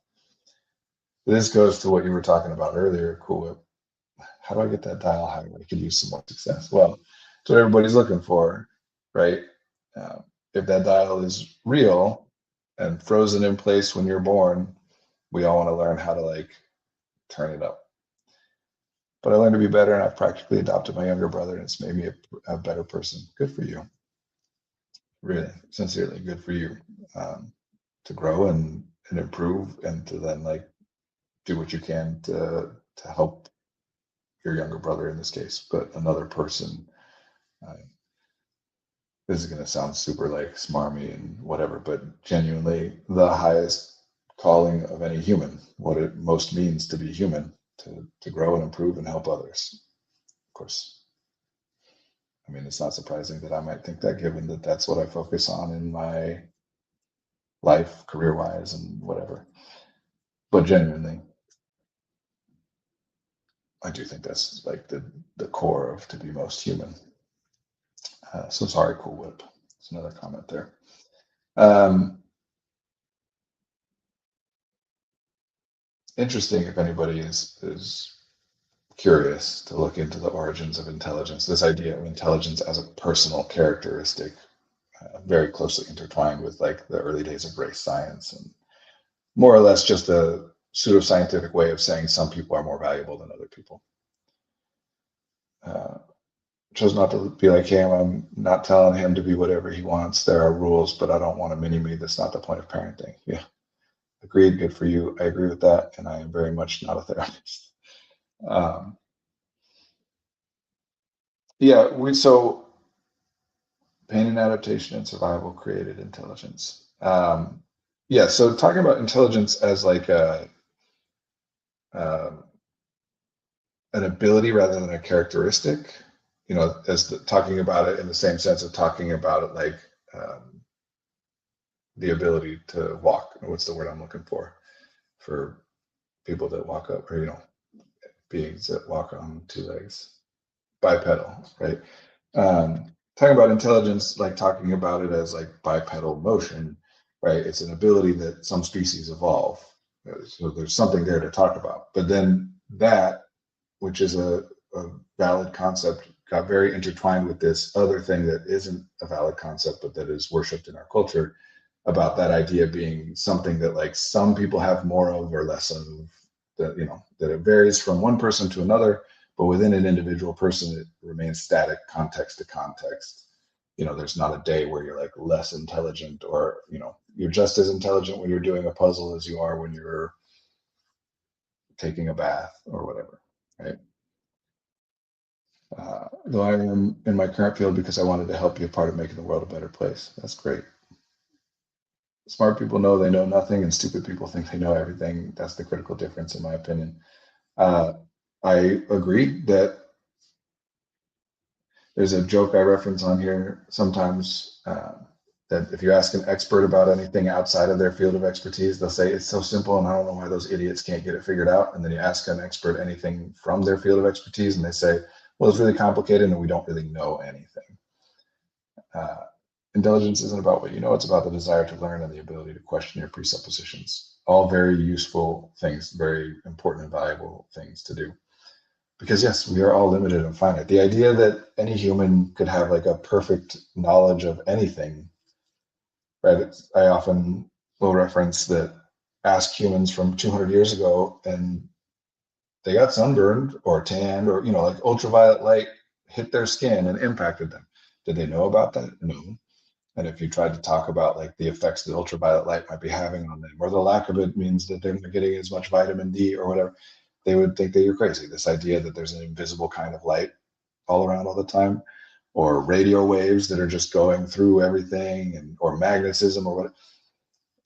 This goes to what you were talking about earlier, Cool. How do I get that dial higher? I could use some more success. Well, it's what everybody's looking for, right? Uh, if that dial is real and frozen in place when you're born, we all want to learn how to like turn it up. But I learned to be better, and I've practically adopted my younger brother, and it's made me a better person. Good for you. Really, sincerely, good for you. To grow and improve, and to then like do what you can to help your younger brother in this case, but another person. this is going to sound super like smarmy and whatever, but genuinely the highest calling of any human, what it most means to be human, to grow and improve and help others. Of course, I mean, it's not surprising that I might think that, given that that's what I focus on in my life, career wise, and whatever. But genuinely, I do think that's like the core of to be most human. So sorry, Cool Whip. That's another comment there. Interesting if anybody is curious to look into the origins of intelligence, this idea of intelligence as a personal characteristic, very closely intertwined with like the early days of race science, and more or less just a pseudoscientific way of saying some people are more valuable than other people. Chose not to be like him. I'm not telling him to be whatever he wants. There are rules, but I don't want a mini me. That's not the point of parenting. Yeah, agreed. Good for you. I agree with that, and I am very much not a therapist. Yeah, so pain and adaptation and survival created intelligence. Yeah, so talking about intelligence as like um, an ability rather than a characteristic, as talking about it in the same sense of talking about it like the ability to walk. What's the word I'm looking for people that walk up, or beings that walk on two legs, bipedal, right? Talking about intelligence, like talking about it as like bipedal motion, right? It's an ability that some species evolve. So there's something there to talk about. But then that, which is a valid concept, got very intertwined with this other thing that isn't a valid concept, but that is worshipped in our culture, about that idea being something that like some people have more of or less of, that, that it varies from one person to another, but within an individual person, it remains static, context to context. There's not a day where you're like less intelligent, or, you're just as intelligent when you're doing a puzzle as you are when you're taking a bath or whatever, right? Though I am in my current field because I wanted to help be a part of making the world a better place. That's great. Smart people know they know nothing, and stupid people think they know everything. That's the critical difference, in my opinion. I agree that there's a joke I reference on here sometimes, that if you ask an expert about anything outside of their field of expertise, they'll say it's so simple and I don't know why those idiots can't get it figured out. And then you ask an expert anything from their field of expertise and they say, well, it's really complicated and we don't really know anything. Intelligence isn't about what you know, it's about the desire to learn and the ability to question your presuppositions. All very useful things, very important and valuable things to do. Because yes, we are all limited and finite. The idea that any human could have like a perfect knowledge of anything, right? I often will reference that, ask humans from 200 years ago and they got sunburned or tanned, or, like ultraviolet light hit their skin and impacted them. Did they know about that? No. And if you tried to talk about like the effects that ultraviolet light might be having on them, or the lack of it means that they're not getting as much vitamin D or whatever, they would think that you're crazy. This idea that there's an invisible kind of light all around all the time, or radio waves that are just going through everything, and or magnetism or what.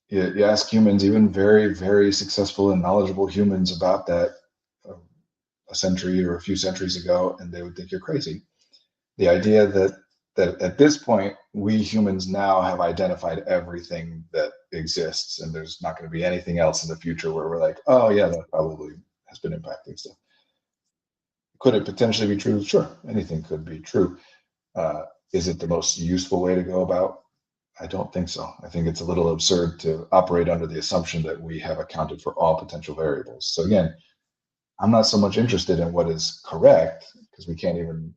You ask humans, even very, very successful and knowledgeable humans, about that a century or a few centuries ago, and they would think you're crazy. The idea that at this point, we humans now have identified everything that exists, and there's not going to be anything else in the future where we're like, oh yeah, that probably has been impacting stuff. Could it potentially be true? Sure, anything could be true. Is it the most useful way to go about? I don't think so. I think it's a little absurd to operate under the assumption that we have accounted for all potential variables. So again, I'm not so much interested in what is correct, because we can't even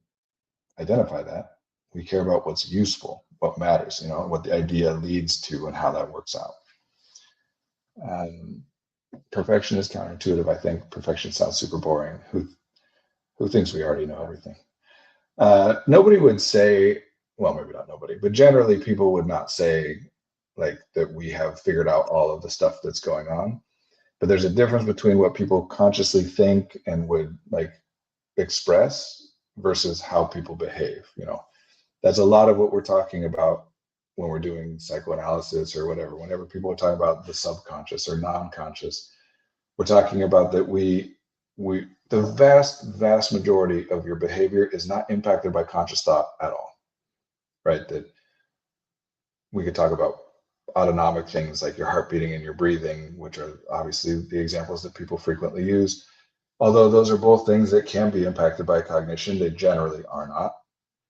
identify that. We care about what's useful, what matters, what the idea leads to and how that works out. Perfection is counterintuitive. I think perfection sounds super boring. Who thinks we already know everything? Nobody would say, well, maybe not nobody, but generally people would not say like that we have figured out all of the stuff that's going on. But there's a difference between what people consciously think and would like express versus how people behave. That's a lot of what we're talking about when we're doing psychoanalysis or whatever. Whenever people are talking about the subconscious or non-conscious, we're talking about that the vast majority of your behavior is not impacted by conscious thought at all, right? That we could talk about autonomic things like your heart beating and your breathing, which are obviously the examples that people frequently use. Although those are both things that can be impacted by cognition, they generally are not.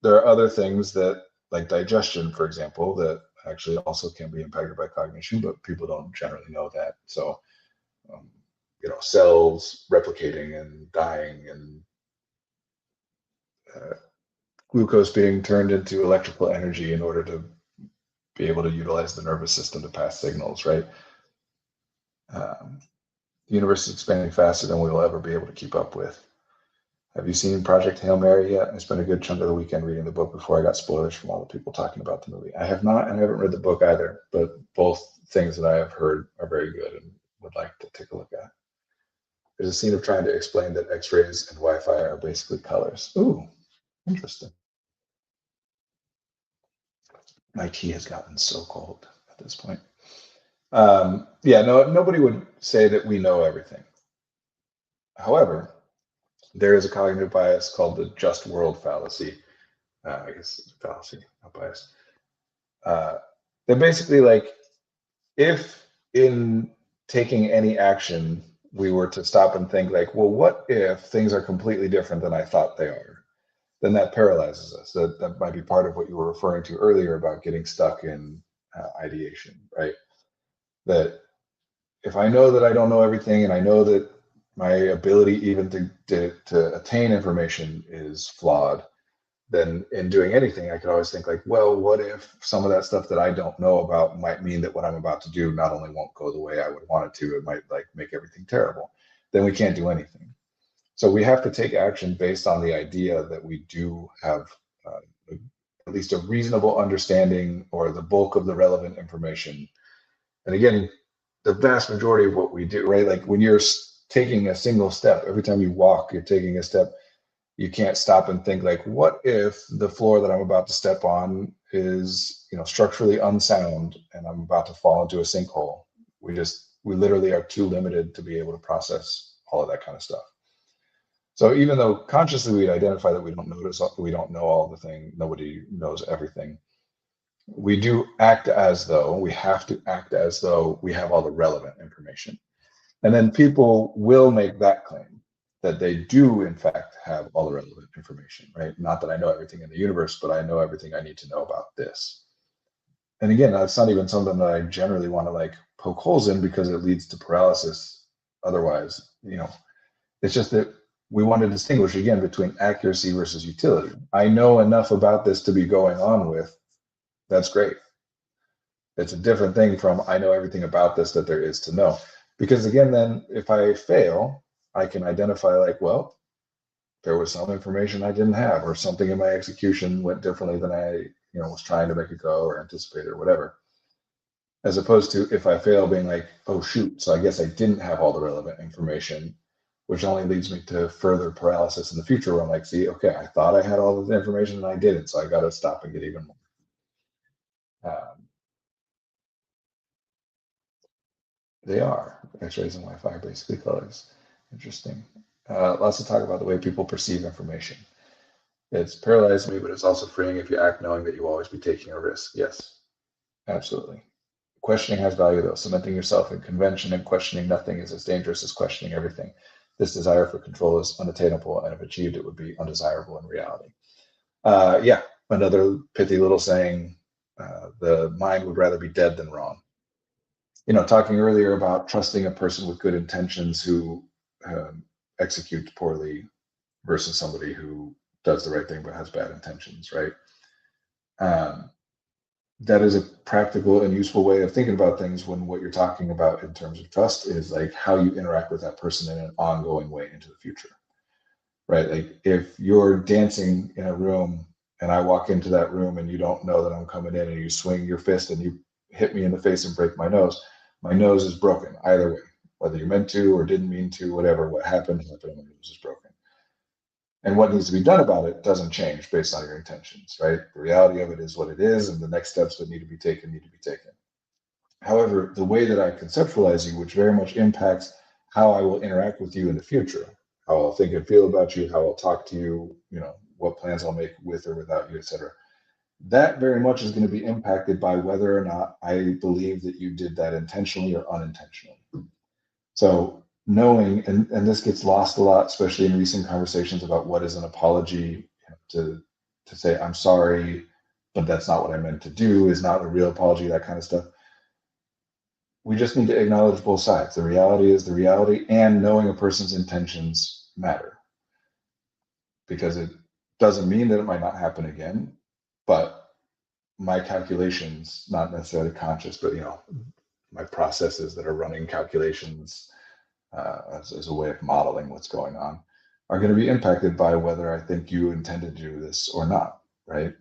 There are other things that, like digestion, for example, that actually also can be impacted by cognition, but people don't generally know that. So, um, cells replicating and dying and glucose being turned into electrical energy in order to be able to utilize the nervous system to pass signals, right? The universe is expanding faster than we will ever be able to keep up with. Have you seen Project Hail Mary yet? I spent a good chunk of the weekend reading the book before I got spoilers from all the people talking about the movie. I have not, and I haven't read the book either, but both things that I have heard are very good and would like to take a look at. There's a scene of trying to explain that X-rays and Wi-Fi are basically colors. Ooh, interesting. My tea has gotten so cold at this point. Yeah, no, nobody would say that we know everything. However, there is a cognitive bias called the just world fallacy. I guess it's a fallacy, not bias. They're basically like, if in taking any action, we were to stop and think like, well, what if things are completely different than I thought they are? Then that paralyzes us. That might be part of what you were referring to earlier about getting stuck in ideation, right? That if I know that I don't know everything, and I know that my ability even to attain information is flawed, then in doing anything, I could always think like, well, what if some of that stuff that I don't know about might mean that what I'm about to do not only won't go the way I would want it to, it might like make everything terrible. Then we can't do anything. So we have to take action based on the idea that we do have at least a reasonable understanding or the bulk of the relevant information. And again, the vast majority of what we do, right? Like when you're taking a single step, every time you walk, you're taking a step. You can't stop and think like, what if the floor that I'm about to step on is, structurally unsound and I'm about to fall into a sinkhole? We literally are too limited to be able to process all of that kind of stuff. So even though consciously we'd identify that we don't know all the thing, nobody knows everything. We do act as though, we have to act as though we have all the relevant information. And then people will make that claim that they do, in fact, have all the relevant information, right? Not that I know everything in the universe, but I know everything I need to know about this. And again, that's not even something that I generally want to like poke holes in because it leads to paralysis. Otherwise, it's just that we want to distinguish again between accuracy versus utility. I know enough about this to be going on with. That's great. It's a different thing from I know everything about this that there is to know. Because again, then if I fail, I can identify like, well, there was some information I didn't have, or something in my execution went differently than I, was trying to make it go or anticipate or whatever. As opposed to if I fail being like, oh shoot, so I guess I didn't have all the relevant information, which only leads me to further paralysis in the future where I'm like, see, okay, I thought I had all of the information and I didn't, so I got to stop and get even more. They are. X-rays and Wi-Fi are basically colors. Interesting. Lots to talk about the way people perceive information. It's paralyzed me, but it's also freeing if you act knowing that you will always be taking a risk. Yes, absolutely. Questioning has value, though. Cementing yourself in convention and questioning nothing is as dangerous as questioning everything. This desire for control is unattainable, and if achieved, it would be undesirable in reality. Yeah, another pithy little saying, the mind would rather be dead than wrong. Talking earlier about trusting a person with good intentions who executes poorly versus somebody who does the right thing but has bad intentions, right? That is a practical and useful way of thinking about things when what you're talking about in terms of trust is like how you interact with that person in an ongoing way into the future, right? Like if you're dancing in a room and I walk into that room and you don't know that I'm coming in and you swing your fist and you hit me in the face and break my nose is broken either way, whether you meant to or didn't mean to, whatever, what happened, my nose is broken. And what needs to be done about it doesn't change based on your intentions, right? The reality of it is what it is, and the next steps that need to be taken need to be taken. However, the way that I conceptualize you, which very much impacts how I will interact with you in the future, how I'll think and feel about you, how I'll talk to you, what plans I'll make with or without you, etc. That very much is going to be impacted by whether or not I believe that you did that intentionally or unintentionally. So knowing, and this gets lost a lot, especially in recent conversations about what is an apology, to say I'm sorry, but that's not what I meant to do is not a real apology, that kind of stuff. We just need to acknowledge both sides. The reality is the reality, and knowing a person's intentions matter, because it doesn't mean that it might not happen again, but my calculations, not necessarily conscious, but my processes that are running calculations as a way of modeling what's going on, are going to be impacted by whether I think you intended to do this or not, right?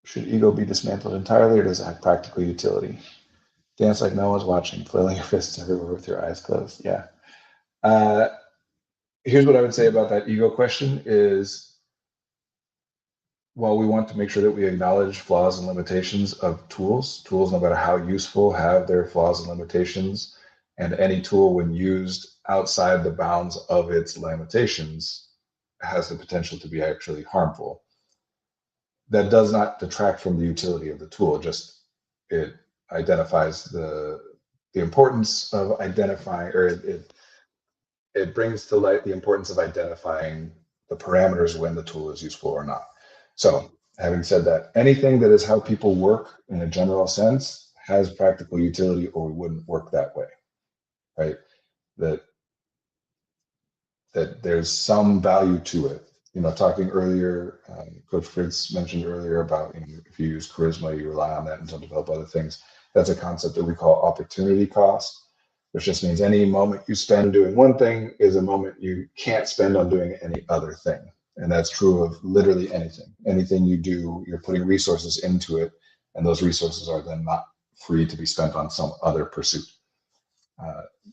Should ego be dismantled entirely, or does it have practical utility? Dance like no one's watching, flailing your fists everywhere with your eyes closed. Yeah. Here's what I would say about that ego question is, while we want to make sure that we acknowledge flaws and limitations of tools, no matter how useful, have their flaws and limitations, and any tool, when used outside the bounds of its limitations, has the potential to be actually harmful. That does not detract from the utility of the tool, just it identifies the importance of identifying, or it brings to light the importance of identifying the parameters when the tool is useful or not. So having said that, anything that is how people work in a general sense has practical utility, or we wouldn't work that way, right? That there's some value to it. Talking earlier, Coach Fritz mentioned earlier about if you use charisma, you rely on that until develop other things. That's a concept that we call opportunity cost, which just means any moment you spend doing one thing is a moment you can't spend on doing any other thing. And that's true of literally anything. Anything you do, you're putting resources into it, and those resources are then not free to be spent on some other pursuit.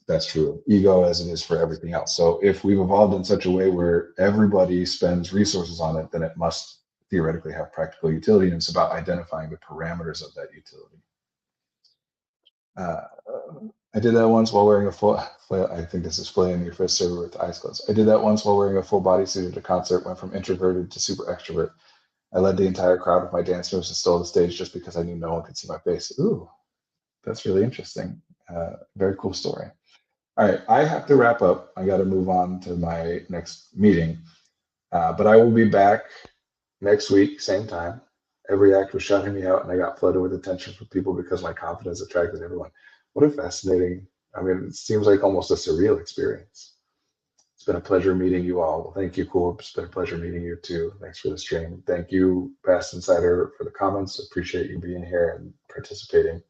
That's true of ego as it is for everything else. So if we've evolved in such a way where everybody spends resources on it, then it must theoretically have practical utility, and it's about identifying the parameters of that utility. I did that once while wearing a full, I think this is flailing your fist server with eyes closed. I did that once while wearing a full bodysuit at a concert, went from introverted to super extrovert. I led the entire crowd with my dance moves and stole the stage just because I knew no one could see my face. Ooh, that's really interesting. Very cool story. All right, I have to wrap up. I got to move on to my next meeting, but I will be back next week, same time. Every act was shouting me out, and I got flooded with attention from people because my confidence attracted everyone. What a fascinating, it seems like almost a surreal experience. It's been a pleasure meeting you all. Well, thank you, Cool. It's been a pleasure meeting you too. Thanks for the stream. Thank you, Past Insider, for the comments. Appreciate you being here and participating.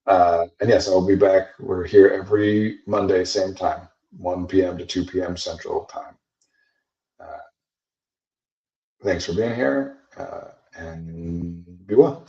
And yes, I'll be back. We're here every Monday, same time, 1 p.m. to 2 p.m. Central Time. Thanks for being here, and be well.